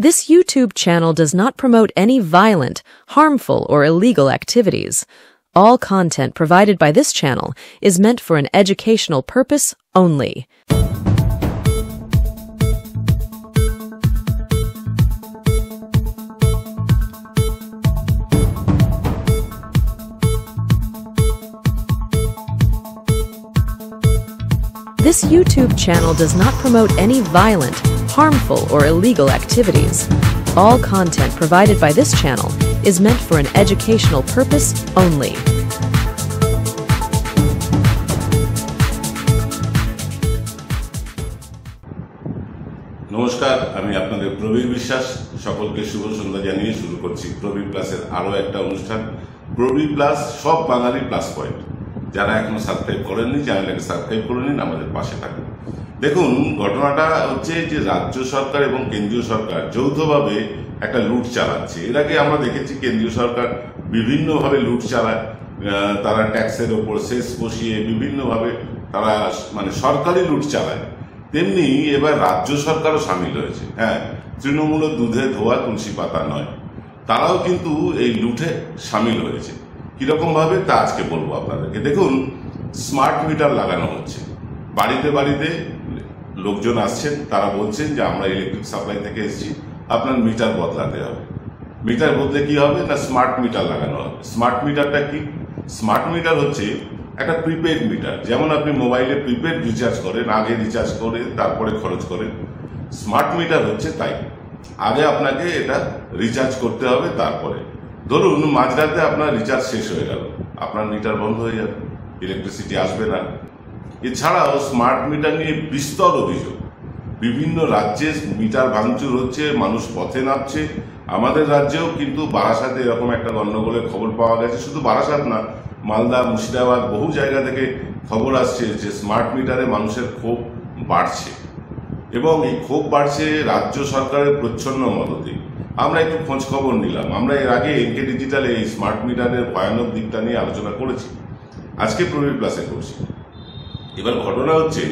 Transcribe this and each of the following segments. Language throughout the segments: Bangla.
This YouTube channel does not promote any violent, harmful, or illegal activities. All content provided by this channel is meant for an educational purpose only. This YouTube channel does not promote any violent, harmful, or illegal activities. All content provided by this channel is meant for an educational purpose only. নমস্কার, আমি আপনাদের প্রবীর বিশ্বাস। সকলকে শুভ সন্ধ্যা জানিয়ে শুরু করছি প্রবীর প্লাসের আরো একটা অনুষ্ঠান। প্রবীর প্লাস সব বাঙালি প্লাস পয়েন্ট। যারা এখনো সাবস্ক্রাইব করেননি, চ্যানেলটাকে সাবস্ক্রাইব করে নিন, আমাদের পাশে থাকুন। দেখুন, ঘটনাটা হচ্ছে যে রাজ্য সরকার এবং কেন্দ্রীয় সরকার যৌথভাবে একটা লুট চালাচ্ছে। এর আগে আমরা দেখেছি কেন্দ্রীয় সরকার বিভিন্নভাবে লুট চালায়। তারা ট্যাক্সের ওপর সেস বসিয়ে বিভিন্নভাবে তারা সরকারি লুট চালায়। তেমনি এবার রাজ্য সরকারও সামিল হয়েছে। হ্যাঁ, তৃণমূল দুধে ধোয়া তুলসী পাতা নয়, তারাও কিন্তু এই লুটে সামিল হয়েছে। কিরকম ভাবে তা আজকে বলবো আপনাদেরকে। দেখুন, স্মার্ট মিটার লাগানো হচ্ছে বাড়িতে বাড়িতে। লোকজন আসছেন, তারা বলছেন যে আমরা ইলেকট্রিক সাপ্লাই থেকে এসেছি, আপনার মিটার বদলাতে হবে। মিটার বদলে কি হবে না, স্মার্ট মিটার লাগানো হবে। স্মার্ট মিটারটা কি? স্মার্ট মিটার হচ্ছে একটা প্রিপেড মিটার। যেমন আপনি মোবাইলে প্রিপেড রিচার্জ করেন, আগে রিচার্জ করে তারপরে খরচ করেন। স্মার্ট মিটার হচ্ছে তাই, আগে আপনাকে এটা রিচার্জ করতে হবে, তারপরে ধরুন মাঝরাতে আপনার রিচার্জ শেষ হয়ে গেল, আপনার মিটার বন্ধ হয়ে যাবে, ইলেকট্রিসিটি আসবে না। এছাড়াও স্মার্ট মিটার নিয়ে বিস্তর অভিযোগ। বিভিন্ন রাজ্যে মিটার ভাঙচুর হচ্ছে, মানুষ পথে নামছে। আমাদের রাজ্যেও কিন্তু বারাসাতে এরকম একটা গন্ডগোলের খবর পাওয়া গেছে। শুধু বারাসাত না, মালদা, মুর্শিদাবাদ, বহু জায়গা থেকে খবর আসছে যে স্মার্ট মিটারে মানুষের ক্ষোভ বাড়ছে, এবং এই ক্ষোভ বাড়ছে রাজ্য সরকারের প্রচ্ছন্ন মদতে। আমরা একটু খোঁজ খবর নিলাম। আমরা এর আগে এনকে ডিজিটালে এই স্মার্ট মিটারের ভয়ানক দিকটা নিয়ে আলোচনা করেছি, আজকে প্রবীর প্লাসে করছি। এবার ঘটনা হচ্ছে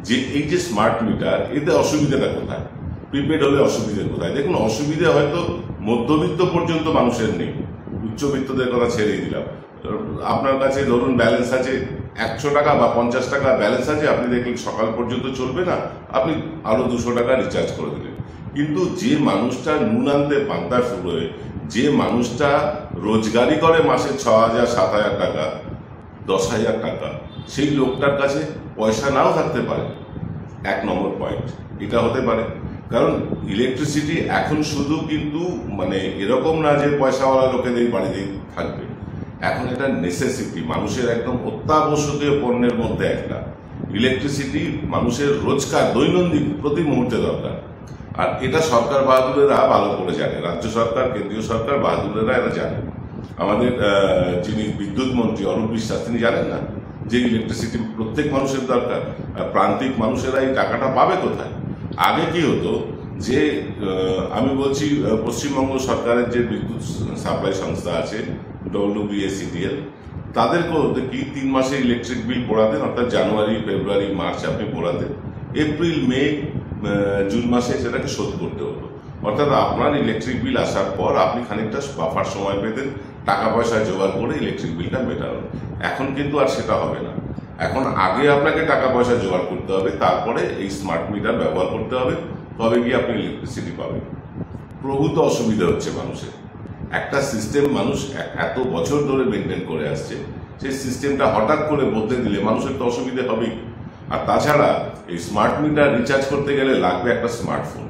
যে এই যে স্মার্ট মিটার, এতে অসুবিধাটা কোথায়? প্রিপেড হলে অসুবিধা কোথায়? দেখুন, অসুবিধা হয়তো মধ্যবিত্ত পর্যন্ত মানুষের নেই, উচ্চবিত্তদের কথা ছেড়েই দিলাম। আপনার কাছে ধরুন ব্যালেন্স আছে 100 টাকা বা 50 টাকা ব্যালেন্স আছে, আপনি দেখলেন সকাল পর্যন্ত চলবে না, আপনি আরো 200 টাকা রিচার্জ করে দিলেন। কিন্তু যে মানুষটা নুন আনতে পান্তা ফুরোয়, যে মানুষটা রোজগারি করে মাসে 6,000, 7,000 টাকা, 10,000 টাকা, সেই লোকটার কাছে পয়সা নাও থাকতে পারে। 1 নম্বর পয়েন্ট এটা হতে পারে। কারণ ইলেকট্রিসিটি এখন শুধু কিন্তু এরকম না যে পয়সাওয়ালা লোকেদের বাড়িতে থাকবে, এখন এটা নেসেসিটি, মানুষের একদম অত্যাবশ্যকীয় পণ্যের মধ্যে একটা। ইলেকট্রিসিটি মানুষের রোজকার দৈনন্দিন প্রতি মুহূর্তে দরকার। আর এটা সরকার বাহাদুরেরা ভালো করে জানে, রাজ্য সরকার, কেন্দ্রীয় সরকার বাহাদুরেরা এরা জানে। আমাদের যিনি বিদ্যুৎ মন্ত্রী অরূপ বিশ্বাস, তিনি জানেন না যে ইলেকট্রিসিটি প্রত্যেক মানুষের দরকার। প্রান্তিক মানুষেরা এই টাকাটা পাবে কোথায়? আগে কি হতো যে আমি বলছি পশ্চিমবঙ্গ সরকারের যে বিদ্যুৎ সাপ্লাই সংস্থা আছে WBSETL, তাদেরকেও কি 3 মাসে ইলেকট্রিক বিল পোড়াতেন, অর্থাৎ জানুয়ারি, ফেব্রুয়ারি, মার্চ আপনি পোড়াতেন, এপ্রিল, মে, জুন মাসে সেটাকে শোধ করতে হতো। অর্থাৎ আপনার ইলেকট্রিক বিল আসার পর আপনি খানিকটা বাফার সময় পেতেন, টাকা পয়সা জোগাড় করে ইলেকট্রিক বিলটা মেটানো। এখন কিন্তু আর সেটা হবে না। এখন আগে আপনাকে টাকা পয়সা জোগাড় করতে হবে, তারপরে এই স্মার্ট মিটার ব্যবহার করতে হবে, তবে গিয়ে আপনি ইলেকট্রিসিটি পাবেন। প্রভূত অসুবিধা হচ্ছে মানুষের। একটা সিস্টেম মানুষ এত বছর ধরে মেনটেন করে আসছে, সেই সিস্টেমটা হঠাৎ করে বদলে দিলে মানুষের তো অসুবিধা হবেই। আর তাছাড়া এই স্মার্ট মিটার রিচার্জ করতে গেলে লাগবে একটা স্মার্টফোন।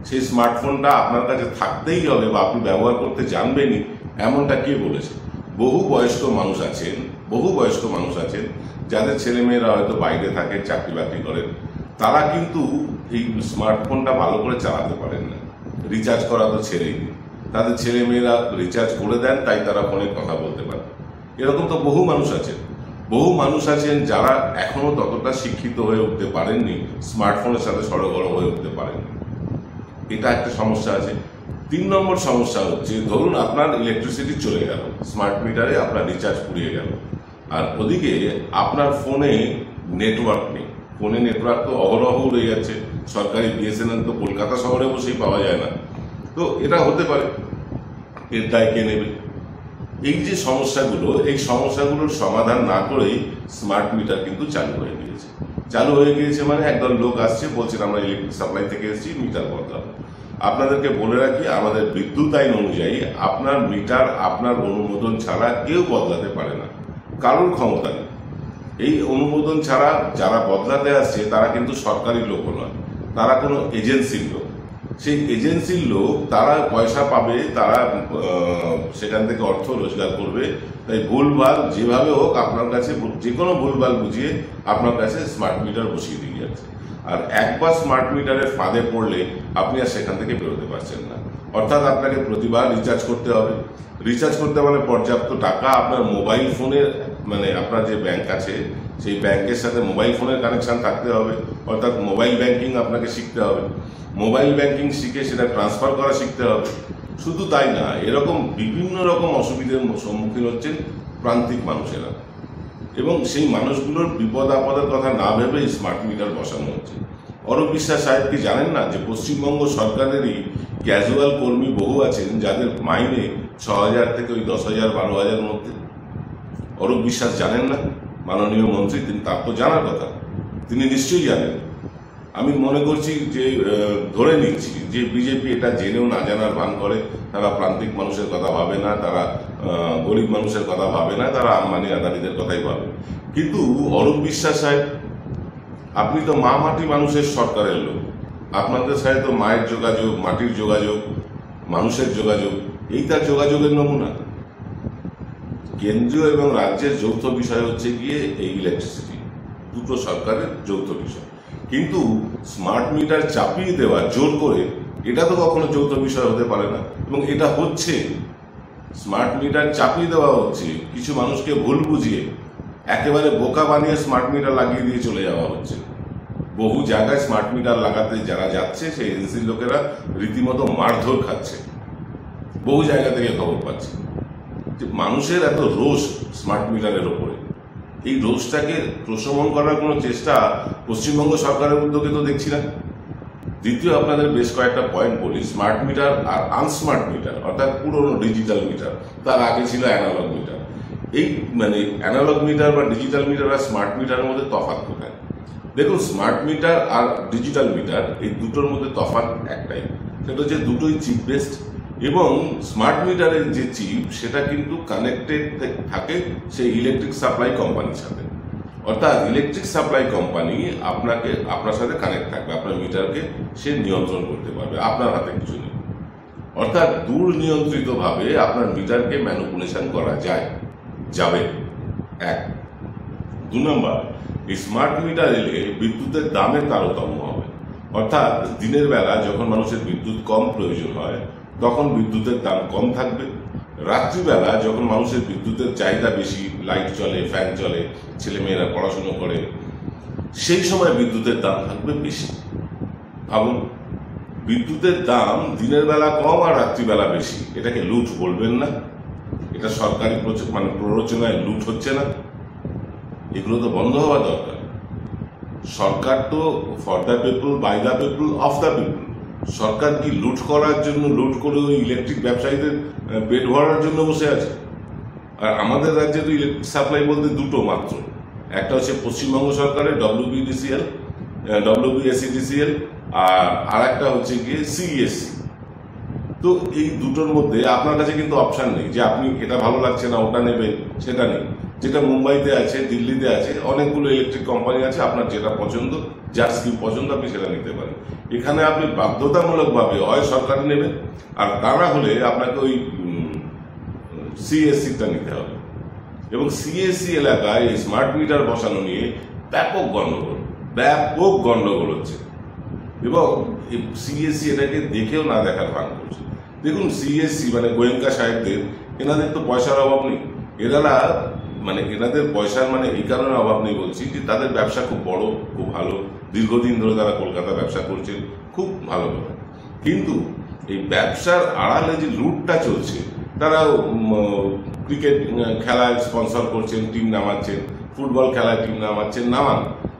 সেই স্মার্টফোনটা আপনার কাছে থাকতেই হবে, বা আপনি ব্যবহার করতে জানবেনই, এমনটা কে বলেছে? বহু বয়স্ক মানুষ আছেন যাদের ছেলেমেয়েরা হয়তো বাইরে থাকে, চাকরি বাকরি করেন, তারা কিন্তু এই স্মার্টফোনটা ভালো করে চালাতে পারেন না। রিচার্জ করা তো ছেড়েই দিন, তাদের ছেলেমেয়েরা রিচার্জ করে দেন, তাই তারা ফোনে কথা বলতে পারে। এরকম তো বহু মানুষ আছেন যারা এখনো ততটা শিক্ষিত হয়ে উঠতে পারেননি, স্মার্টফোনের সাথে সরগরম হয়ে উঠতে পারেননি। এটা একটা সমস্যা আছে। 3 নম্বর সমস্যা হচ্ছে, ধরুন আপনার ইলেকট্রিসিটি চলে গেল, স্মার্ট মিটারে আপনার রিচার্জ পুড়িয়ে গেল, আর ওদিকে আপনার ফোনে নেটওয়ার্ক নেই। ফোনে নেটওয়ার্ক তো অহরহ উড়ে যাচ্ছে। সরকারি BSNL তো কলকাতা শহরে বসেই পাওয়া যায় না। তো এটা হতে পারে, এর দায় কে নেবে? এই যে সমস্যাগুলো, এই সমস্যাগুলোর সমাধান না করেই স্মার্ট মিটার কিন্তু চালু হয়ে গিয়েছে। চালু হয়ে গিয়েছে মানে একদল লোক আসছে, বলছেন আমরা ইলেকট্রিক সাপ্লাই থেকে এসেছি, মিটার বদলাবো। আপনাদেরকে বলে রাখি, আমাদের বিদ্যুৎ আইন অনুযায়ী আপনার মিটার আপনার অনুমোদন ছাড়া কেউ বদলাতে পারে না, কারোর ক্ষমতা নেই। এই অনুমোদন ছাড়া যারা বদলাতে আসছে তারা কিন্তু সরকারি লোক নয়, তারা কোনো এজেন্সির লোক। সেই এজেন্সির লোক, তারা পয়সা পাবে, তারা সেখান থেকে অর্থ রোজগার করবে। তাই ভুলভাল যেভাবে হোক আপনার কাছে, যে কোনো ভুলভাল বুঝিয়ে আপনার কাছে স্মার্ট মিটার বসিয়ে দিয়ে যাচ্ছে। আর একবার স্মার্ট মিটারের ফাঁদে পড়লে আপনি আর সেখান থেকে বেরোতে পারছেন না। অর্থাৎ আপনাকে প্রতিবার রিচার্জ করতে হবে। রিচার্জ করতে মানে পর্যাপ্ত টাকা আপনার মোবাইল ফোনের, মানে আপনার যে ব্যাংক আছে সেই ব্যাংকের সাথে মোবাইল ফোনের কানেকশন থাকতে হবে। অর্থাৎ মোবাইল ব্যাংকিং আপনাকে শিখতে হবে। মোবাইল ব্যাংকিং শিখে সেটা ট্রান্সফার করা শিখতে হবে। শুধু তাই না, এরকম বিভিন্ন রকম অসুবিধার সম্মুখীন হচ্ছেন প্রান্তিক মানুষেরা, এবং সেই মানুষগুলোর বিপদ আপদের কথা না ভেবে স্মার্ট মিটার বসানো হচ্ছে। অরূপ বিশ্বাস সাহেব কি জানেন না যে পশ্চিমবঙ্গ সরকারেরই ক্যাজুয়াল কর্মী বহু আছেন যাদের মাইনে 6,000 থেকে ওই 10,000 12,000 মধ্যে? অরূপ বিশ্বাস জানেন না? মাননীয় মন্ত্রী, তার তো জানার কথা, তিনি নিশ্চয়ই জানেন। আমি মনে করছি যে, ধরে নিচ্ছি যে বিজেপি এটা জেনেও না জানার ভান করে। তারা প্রান্তিক মানুষের কথা ভাবে না, তারা গরিব মানুষের কথা ভাবে না, তারা আম্বানি আদানিদের কথাই ভাবে। কিন্তু অরূপ বিশ্বাস সাহেব, আপনি তো মা মাটি মানুষের সরকারের লোক, আপনাদের সাথে তো মায়ের যোগাযোগ, মাটির যোগাযোগ, মানুষের যোগাযোগ, এই তার যোগাযোগের নমুনা। কেন্দ্রীয় এবং রাজ্যের যৌথ বিষয় হচ্ছে গিয়ে এই ইলেকট্রিসিটি, দুটো সরকারের যৌথ বিষয়। কিন্তু স্মার্ট মিটার চাপিয়ে দেওয়া জোর করে, এটা তো কখনো যৌথ বিষয় হতে পারে না। এবং এটা হচ্ছে, স্মার্ট মিটার চাপিয়ে দেওয়া হচ্ছে, কিছু মানুষকে ভুল বুঝিয়ে একেবারে বোকা বানিয়ে স্মার্ট মিটার লাগিয়ে দিয়ে চলে যাওয়া হচ্ছে। বহু জায়গায় স্মার্ট মিটার লাগাতে যারা যাচ্ছে সেই এজেন্সির লোকেরা রীতিমতো মারধর খাচ্ছে, বহু জায়গা থেকে খবর পাচ্ছে। যে মানুষের এত রোষ স্মার্ট মিটারের ওপরে, এই রোষটাকে প্রশমন করার কোনো চেষ্টা পশ্চিমবঙ্গ সরকারের উদ্যোগে তো দেখছি না। দ্বিতীয়, আপনাদের বেশ কয়েকটা পয়েন্ট বলি। স্মার্ট মিটার আর আনস্মার্ট মিটার, অর্থাৎ পুরনো ডিজিটাল মিটার, তার আগে ছিল অ্যানালগ মিটার। এই মানে অ্যানালগ মিটার বা ডিজিটাল মিটার আর স্মার্ট মিটারের মধ্যে তফাৎ কোথায়? দেখুন, স্মার্ট মিটার আর ডিজিটাল মিটার এই দুটোর মধ্যে তফাৎ একটাই, সেটা হচ্ছে দুটোই চিপ বেসড। এবং স্মার্ট মিটারের যে চিপ, সেটা কিন্তু কানেক্টেড থাকে সেই ইলেকট্রিক সাপ্লাই কোম্পানির সাথে। অর্থাৎ ইলেকট্রিক সাপ্লাই কোম্পানি আপনার সাথে কানেক্ট থাকবে, আপনার মিটারকে সে নিয়ন্ত্রণ করতে পারবে, আপনার হাতে কিছু নেই। অর্থাৎ দূর নিয়ন্ত্রিতভাবে আপনার মিটারকে ম্যানিপুলেশন করা যাবে। এক। 2 নম্বর, এই স্মার্ট মিটার এলে বিদ্যুতের দামের তারতম্য হবে। অর্থাৎ দিনের বেলা যখন মানুষের বিদ্যুৎ কম প্রয়োজন হয় তখন বিদ্যুতের দাম কম থাকবে। রাত্রিবেলা যখন মানুষের বিদ্যুতের চাহিদা বেশি, লাইট চলে, ফ্যান চলে, ছেলেমেয়েরা পড়াশুনো করে, সেই সময় বিদ্যুতের দাম থাকবে বেশি। ভাবুন, বিদ্যুতের দাম দিনের বেলা কম আর রাত্রিবেলা বেশি, এটাকে লুট বলবেন না? এটা সরকারি প্ররোচনায় লুট হচ্ছে না? এগুলো তো বন্ধ হওয়া দরকার। সরকার তো for the people, by the people, of the people. সরকার কি লুট করার জন্য, লুট করে ওই ইলেকট্রিক ব্যবসায়ীদের পেট ভরার জন্য বসে আছে? আর আমাদের রাজ্যে তো ইলেকট্রিক সাপ্লাই বলতে দুটো মাত্র, একটা হচ্ছে পশ্চিমবঙ্গ সরকারের WBSEDCL, আর একটা হচ্ছে গিয়ে CESC। তো এই দুটোর মধ্যে আপনার কাছে কিন্তু অপশন নেই যে আপনি এটা ভালো লাগছে না ওটা নেবেন, সেটা নেই। যেটা মুম্বাইতে আছে, দিল্লিতে আছে, অনেকগুলো ইলেকট্রিক কোম্পানি আছে, আপনার যেটা পছন্দ, যার স্কিম পছন্দ আপনি সেটা নিতে পারেন। এখানে আপনি বাধ্যতামূলকভাবে হয় সরকারি নেবেন, আর তা না হলে আপনাকে ওই CESC-টা নিতে হবে। এবং CESC এলাকায় এই স্মার্ট মিটার বসানো নিয়ে ব্যাপক গন্ডগোল হচ্ছে, এবং CESC এটাকে দেখেও না দেখার ভান করছে। দেখুন, CESC মানে গোয়েঙ্কা সাহেবদের, এনাদের তো পয়সার অভাব নেই। এনাদের পয়সার এই কারণে অভাব নেই বলছি যে তাদের ব্যবসা খুব বড়, খুব ভালো, দীর্ঘদিন ধরে তারা কলকাতা ব্যবসা করছেন, খুব ভালো কথা। কিন্তু এই ব্যবসার আড়ালে যে লুটটা চলছে, তারা ক্রিকেট খেলায় স্পন্সর করছেন, টিম নামাচ্ছেন, ফুটবল খেলায় টিম নামান,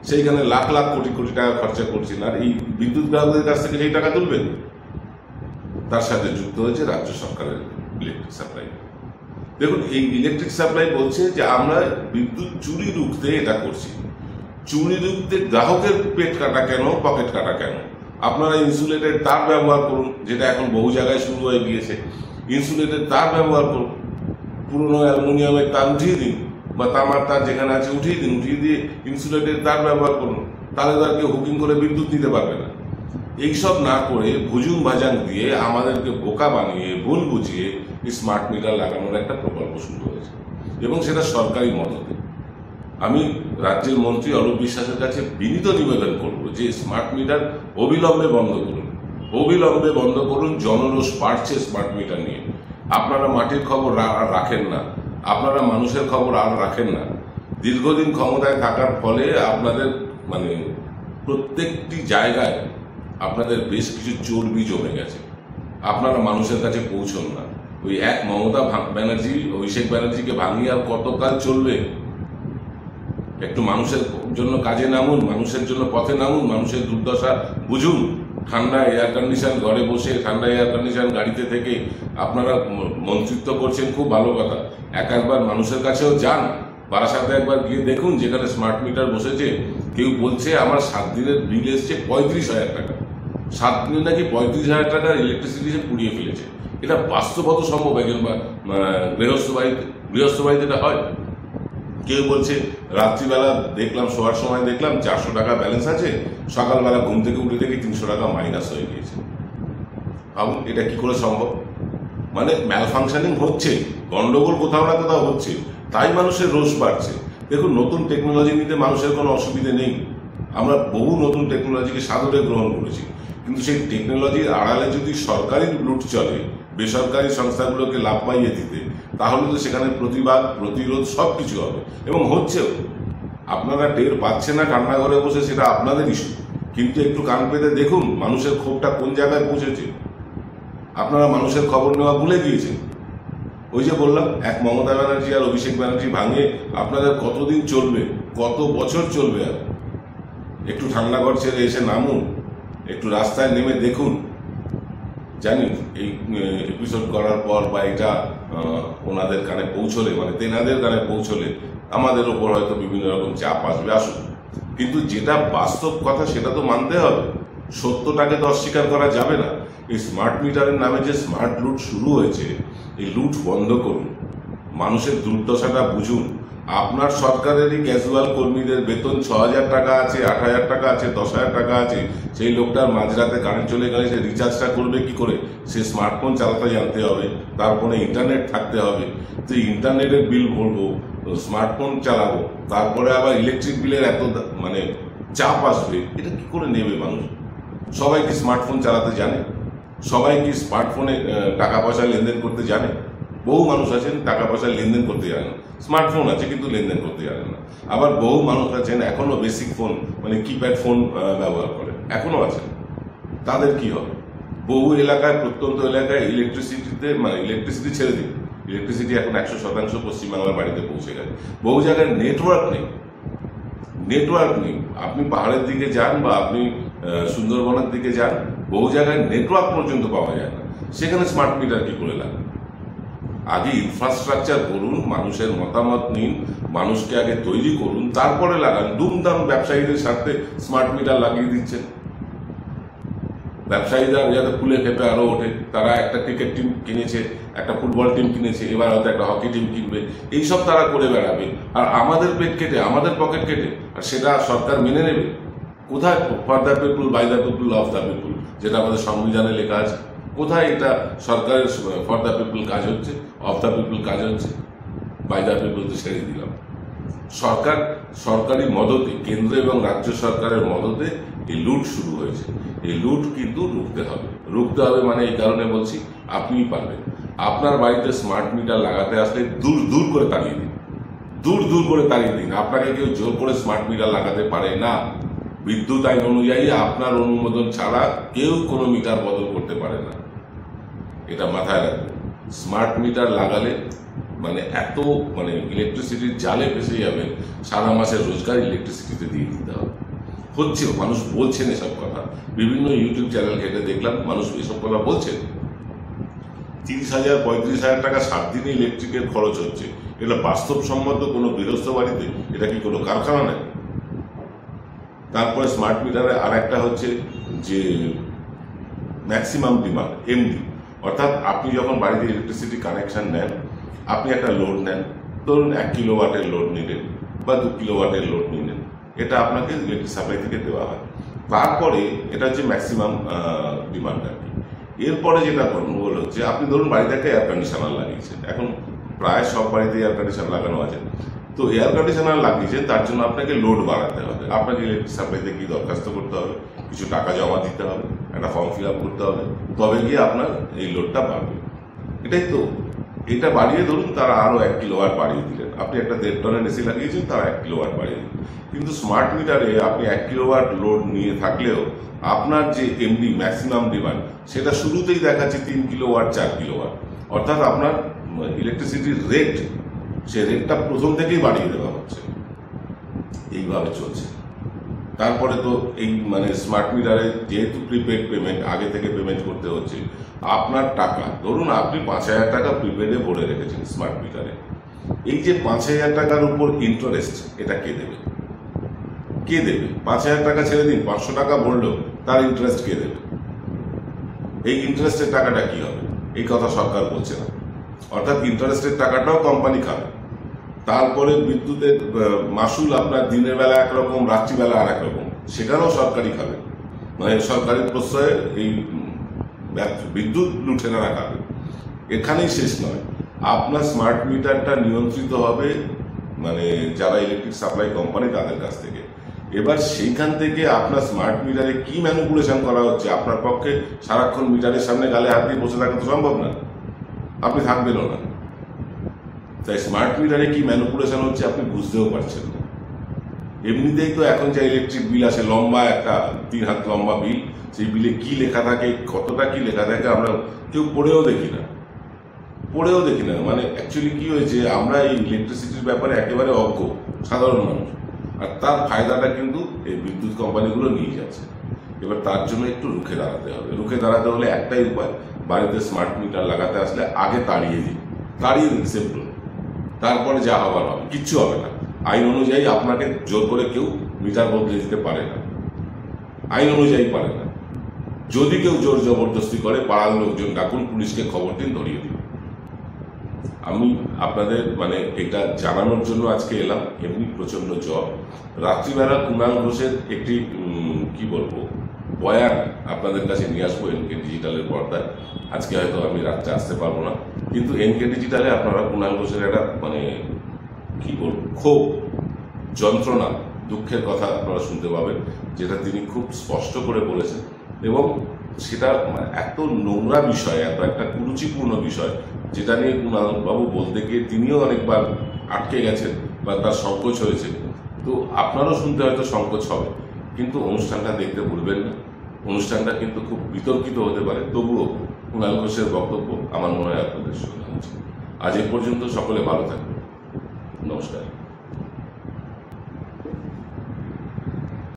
সেইখানে লাখ লাখ কোটি কোটি টাকা খরচা করছেন, আর এই বিদ্যুৎ গ্রাহকদের কাছ থেকে সেই টাকা তুলবেন। তার সাথে যুক্ত হয়েছে রাজ্য সরকারের ইলেকট্রিক সাপ্লাই। দেখুন, এই ইলেকট্রিক সাপ্লাই বলছে যে আমরা বিদ্যুৎ চুরি রুখতে এটা করছি। চুরি রুখতে গ্রাহকের পেট কাটা কেন, পকেট কাটা কেন? আপনারা ইনসুলেটেড তার ব্যবহার করুন, যেটা এখন বহু জায়গায় শুরু হয়ে গিয়েছে। ইনসুলেটেড তার ব্যবহার করুন, পুরনো অ্যালুমিনিয়ামের তার উঠিয়ে দিন, বা তামার তার যেখানে আছে উঠিয়ে দিন, উঠিয়ে দিয়ে ইনসুলেটেড তার ব্যবহার করুন। তাহলে তার কেউ হুকিং করে বিদ্যুৎ নিতে পারবে না। এইসব না করে ভুজুং ভাজাং দিয়ে আমাদেরকে বোকা বানিয়ে ভুল বুঝিয়ে স্মার্ট মিটার লাগানোর একটা প্রকল্প শুরু হয়েছে, এবং সেটা সরকারি মদতে। আমি রাজ্যের মন্ত্রী অরূপ বিশ্বাসের কাছে বিনীত নিবেদন করব যে স্মার্ট মিটার অবিলম্বে বন্ধ করুন, অবিলম্বে বন্ধ করুন। জনরোষ বাড়ছে স্মার্ট মিটার নিয়ে। আপনারা মাটির খবর আর রাখেন না, আপনারা মানুষের খবর আর রাখেন না। দীর্ঘদিন ক্ষমতায় থাকার ফলে আপনাদের প্রত্যেকটি জায়গায় আপনাদের বেশ কিছু চর্বি জমে গেছে। আপনারা মানুষের কাছে পৌঁছন না। ওই এক মমতা ব্যানার্জি, অভিষেক ব্যানার্জিকে ভাঙিয়ে আর কতকাল চলবে? একটু মানুষের জন্য কাজে নামুন, মানুষের জন্য পথে নামুন, মানুষের দুর্দশা বুঝুন। ঠান্ডা এয়ার কন্ডিশন ঘরে বসে, ঠান্ডা এয়ার কন্ডিশন গাড়িতে থেকে আপনারা মন্ত্রিত্ব করছেন, খুব ভালো কথা। একবার মানুষের কাছেও যান, বারাসাতে একবার গিয়ে দেখুন যেখানে স্মার্ট মিটার বসেছে। কেউ বলছে আমার 7 দিনের বিল এসছে 35,000 টাকা। 7 দিনে নাকি 35,000 টাকার ইলেকট্রিসিটি সে পুড়িয়ে ফেলেছে। এটা বাস্তবত সম্ভব একজন গৃহস্থ বাড়িতে এটা হয়? কেউ বলছে রাত্রিবেলা দেখলাম, শোয়ার সময় দেখলাম 400 টাকা ব্যালেন্স আছে, সকালবেলা ঘুম থেকে উঠে দেখি 300 টাকা মাইনাস হয়ে গিয়েছে। ভাবুন এটা কি করে সম্ভব? মানে ম্যালফাংশনিং হচ্ছে, গন্ডগোল কোথাও না কোথাও হচ্ছে, তাই মানুষের রোষ বাড়ছে। দেখুন, নতুন টেকনোলজি নিতে মানুষের কোনো অসুবিধে নেই। আমরা বহু নতুন টেকনোলজিকে সাদরে গ্রহণ করেছি, কিন্তু সেই টেকনোলজির আড়ালে যদি সরকারি লুট চলে, বেসরকারি সংস্থাগুলোকে লাভ পাইয়ে দিতে, তাহলে তো সেখানে প্রতিবাদ, প্রতিরোধ সবকিছু হবে, এবং হচ্ছেও। আপনারা টের পাচ্ছেন না ঠান্ডা ঘরে বসে, সেটা আপনাদের ইস্যু, কিন্তু একটু কান পেতে দেখুন মানুষের ক্ষোভটা কোন জায়গায় পৌঁছেছে। আপনারা মানুষের খবর নেওয়া ভুলে গিয়েছেন। ওই যে বললাম, এক মমতা ব্যানার্জি আর অভিষেক ব্যানার্জি ভাঙে আপনাদের কতদিন চলবে, কত বছর চলবে? আর একটু ঠান্ডা ঘর ছেড়ে এসে নামুন, একটু রাস্তায় নেমে দেখুন। জানি এই এপিসোড করার পর বা এটা ওনাদের কানে পৌঁছলে, মানে তেনাদের কানে পৌঁছলে আমাদের ওপর হয়তো বিভিন্ন রকম চাপ আসবে, আসুন। কিন্তু যেটা বাস্তব কথা সেটা তো মানতে হবে। সত্যটাকে তো অস্বীকার করা যাবে না। এই স্মার্ট মিটারের নামে যে স্মার্ট লুট শুরু হয়েছে, এই লুট বন্ধ করুন, মানুষের দুর্দশাটা বুঝুন। আপনার সরকারেরই ক্যাজুয়াল কর্মীদের বেতন 6,000 টাকা আছে, 8,000 টাকা আছে, 10,000 টাকা আছে। সেই লোকটার মাঝরাতে কারেন্ট চলে গেলে সে রিচার্জটা করবে কি করে? সে স্মার্টফোন চালাতে জানতে হবে, তারপরে ইন্টারনেট থাকতে হবে। তো ইন্টারনেটের বিল ভরবো, স্মার্টফোন চালাবো, তারপরে আবার ইলেকট্রিক বিলের এত চাপ আসবে, এটা কি করে নেবে মানুষ? সবাই কি স্মার্টফোন চালাতে জানে? সবাই কি স্মার্টফোনে টাকা পয়সা লেনদেন করতে জানে? বহু মানুষ আছেন টাকা পয়সা লেনদেন করতে জানে না, স্মার্টফোন আছে কিন্তু লেনদেন করতে জানে না। আবার বহু মানুষ আছেন এখনো বেসিক ফোন, মানে কিপ্যাড ফোন ব্যবহার করে, এখনো আছেন। তাদের কি হবে? বহু এলাকায়, প্রত্যন্ত এলাকায় ইলেকট্রিসিটি ছেড়ে দিন, ইলেকট্রিসিটি এখন 100% পশ্চিমবাংলার বাড়িতে পৌঁছে গেছে। বহু জায়গায় নেটওয়ার্ক নেই। আপনি পাহাড়ের দিকে যান বা আপনি সুন্দরবনের দিকে যান, বহু জায়গায় নেটওয়ার্ক পর্যন্ত পাওয়া যায় না। সেখানে স্মার্ট মিটার কি করে লাগান? আগে ইনফ্রাস্ট্রাকচার করুন, মানুষের মতামত নিন, মানুষকে আগে তৈরি করুন, তারপরে লাগান। দুমদাম ব্যবসায়ীদের সাথে স্মার্ট মিটার লাগিয়ে দিচ্ছেন। ব্যবসায়ীরা যাতে ফুলে খেপে আরো ওঠে, তারা একটা ক্রিকেট টিম কিনেছে, একটা ফুটবল টিম কিনেছে, এবার হয়তো একটা হকি টিম কিনবে, এইসব তারা করে বেড়াবে। আর আমাদের পেট কেটে, আমাদের পকেট কেটে, আর সেটা সরকার মেনে নেবে? কোথায় for the people, by the people, of the people, যেটা আমাদের সংবিধানে লেখা আছে? কোথায় এটা সরকারের ফর দ্য পিপুল কাজ হচ্ছে, অফ দ্য পিপুল কাজ হচ্ছে? বাই দ্য পিপুল তো ছেড়ে দিলাম। সরকারি মদতে, কেন্দ্র এবং রাজ্য সরকারের মদতে এই লুট শুরু হয়েছে। এই লুট কিন্তু রুখতে হবে মানে এই কারণে বলছি, আপনিই পারবেন। আপনার বাড়িতে স্মার্ট মিটার লাগাতে আসলে দূর করে তাড়িয়ে দিন। আপনাকে কেউ জোর করে স্মার্ট মিটার লাগাতে পারে না। বিদ্যুৎ আইন অনুযায়ী আপনার অনুমোদন ছাড়া কেউ কোনো মিটার বদল করতে পারে না, এটা মাথায় রাখবেন। স্মার্ট মিটার লাগালে ইলেকট্রিসিটির জালে ফেসে যাবেন, সারা মাসের রোজগার ইলেকট্রিসিটিতে দিয়ে দিতে হবে। হচ্ছে, মানুষ বলছেন এসব কথা, বিভিন্ন ইউটিউব চ্যানেল ঘেটে দেখলাম মানুষ এসব কথা বলছেন। 30,000 35,000 টাকা 7 দিনে ইলেকট্রিকের খরচ হচ্ছে। এটা বাস্তবসম্মত কোনো গৃহস্থ বাড়িতে? এটা কি কোনো কারখানা নেই? তারপরে স্মার্ট মিটারে আর একটা হচ্ছে যে ম্যাক্সিমাম ডিমান্ড, এমডি, অর্থাৎ আপনি যখন বাড়িতে ইলেকট্রিসিটি কানেকশন নেন, আপনি একটা লোড নেন, ধরুন 1 কিলোওয়াটের লোড নিলেন বা 2 কিলোওয়াটের লোড নিলেন, এটা আপনাকে ইলেকট্রিক সাপ্লাই থেকে দেওয়া হয়। তারপরে এটা হচ্ছে ম্যাক্সিমাম ডিমান্ড আর কি। এরপরে যেটা বলবো হচ্ছে, আপনি ধরুন বাড়িতে একটা এয়ার কন্ডিশনার লাগিয়েছেন, এখন প্রায় সব বাড়িতে এয়ার কন্ডিশনার লাগানো আছে, তো এয়ার কন্ডিশনার লাগিয়েছেন, তার জন্য আপনাকে লোড বাড়াতে হবে, আপনাকে ইলেকট্রিক সাপ্লাইতে গিয়ে দরখাস্ত করতে হবে, কিছু টাকা জমা দিতে হবে, একটা ফর্ম ফিল আপ করতে হবে, তবে গিয়ে আপনার এই লোডটা বাড়বে। এটাই তো, এটা বাড়িয়ে ধরুন তারা আরো 1 কিলোওয়াট বাড়িয়ে দিলেন, আপনি একটা 1.5 টনের এসি লাগিয়েছেন, তারা 1 কিলোওয়াট বাড়িয়ে দিলেন। কিন্তু স্মার্ট মিটারে আপনি 1 কিলোওয়াট লোড নিয়ে থাকলেও আপনার যে এমডি ম্যাক্সিমাম ডিমান্ড, সেটা শুরুতেই দেখাচ্ছে 3 কিলোওয়াট 4 কিলোওয়াট, অর্থাৎ আপনার ইলেকট্রিসিটির রেট, সে রেটটা প্রথম থেকেই বাড়িয়ে দেওয়া হচ্ছে। এইভাবে চলছে। তারপরে তো এই স্মার্ট মিটারে যেহেতু প্রিপেড পেমেন্ট, আগে থেকে পেমেন্ট করতে হচ্ছে, আপনার টাকা ধরুন আপনি 5,000 টাকা প্রিপেডে ভরে রেখেছেন স্মার্ট মিটারে, এই যে 5,000 টাকার উপর ইন্টারেস্ট, এটা কে দেবে? কে দেবে? 5,000 টাকা ছেড়ে দিন, 500 টাকা ভরলেও তার ইন্টারেস্ট কে দেবে? এই ইন্টারেস্টের টাকাটা কি হবে? এই কথা সরকার বলছে না। অর্থাৎ ইন্টারেস্টের টাকাটাও কোম্পানি খাবে। তারপরে বিদ্যুতের মাসুল আপনার দিনের বেলা একরকম, রাত্রিবেলা আর একরকম, সেখানেও সরকারি খাবে। সরকারি প্রশ্রয়ে এই বিদ্যুৎ লুঠেনারা খাবে। এখানেই শেষ নয়, আপনার স্মার্ট মিটারটা নিয়ন্ত্রিত হবে যারা ইলেকট্রিক সাপ্লাই কোম্পানি, তাদের কাছ থেকে। এবার সেইখান থেকে আপনার স্মার্ট মিটারে কি ম্যানিপুলেশন করা হচ্ছে, আপনার পক্ষে সারাক্ষণ মিটারের সামনে গালে হাত দিয়ে বসে থাকা তো সম্ভব না, আপনি থাকবেনও না। তাই স্মার্ট মিটারে কি ম্যানিপুলেশন হচ্ছে আপনি বুঝতেও পারছেন না। এমনিতেই তো এখন যে ইলেকট্রিক বিল আসে, লম্বা একটা 3 হাত লম্বা বিল, সেই বিলে কি লেখা থাকে, কতটা কি লেখা থাকে, আমরা কেউ পড়েও দেখি না। অ্যাকচুয়ালি কি হয়েছে, আমরা এই ইলেকট্রিসিটির ব্যাপারে একেবারে অজ্ঞ সাধারণ মানুষ, আর তার ফায়দাটা কিন্তু এই বিদ্যুৎ কোম্পানিগুলো নিয়ে যাচ্ছে। এবার তার জন্য একটু রুখে দাঁড়াতে হবে। রুখে দাঁড়াতে হলে একটাই উপায়, বাড়িতে স্মার্ট মিটার লাগাতে আসলে আগে তাড়িয়ে দিন, সিম্পল। তারপরে যা হবার হবে, কিচ্ছু হবে না। আইন অনুযায়ী আপনাকে জোর করে কেউ মিটার বদলে দিতে পারে না, আইন অনুযায়ী পারে না। যদি কেউ জোর জবরদস্তি করে, পাড়ার লোকজন ডাকুন, পুলিশকে খবর দিন, ধরিয়ে দিন। আমি আপনাদের এটা জানানোর জন্য আজকে এলাম। এমনি প্রচন্ড জ্বর। রাত্রিবেলা কুণাল ঘোষের একটি বয়ান আপনাদের কাছে নিয়ে আসবো এনকে ডিজিটালের পর্দায়। আজকে হয়তো আমি রাত্রে আসতে পারবো না, কিন্তু এনকে ডিজিটালে আপনারা কুণাল ঘোষের একটা ক্ষোভ, যন্ত্রণা, দুঃখের কথা আপনারা শুনতে পাবেন, যেটা তিনি খুব স্পষ্ট করে বলেছেন। এবং সেটা এত নোংরা বিষয়, এত একটা কুরুচিপূর্ণ বিষয়, যেটা নিয়ে কুণাল বাবু বলতে গিয়ে তিনিও অনেকবার আটকে গেছেন বা তার সংকোচ হয়েছে। তো আপনারও শুনতে হয়তো সংকোচ হবে, কিন্তু অনুষ্ঠানটা দেখতে ভুলবেন না। অনুষ্ঠানটা কিন্তু খুব বিতর্কিত হতে পারে, তবুও কুণাল ঘোষের বক্তব্য আমার মনে হয় আপনাদের শোনা উচিত। আজ এ পর্যন্ত, সকলে ভালো থাকবেন। নমস্কার।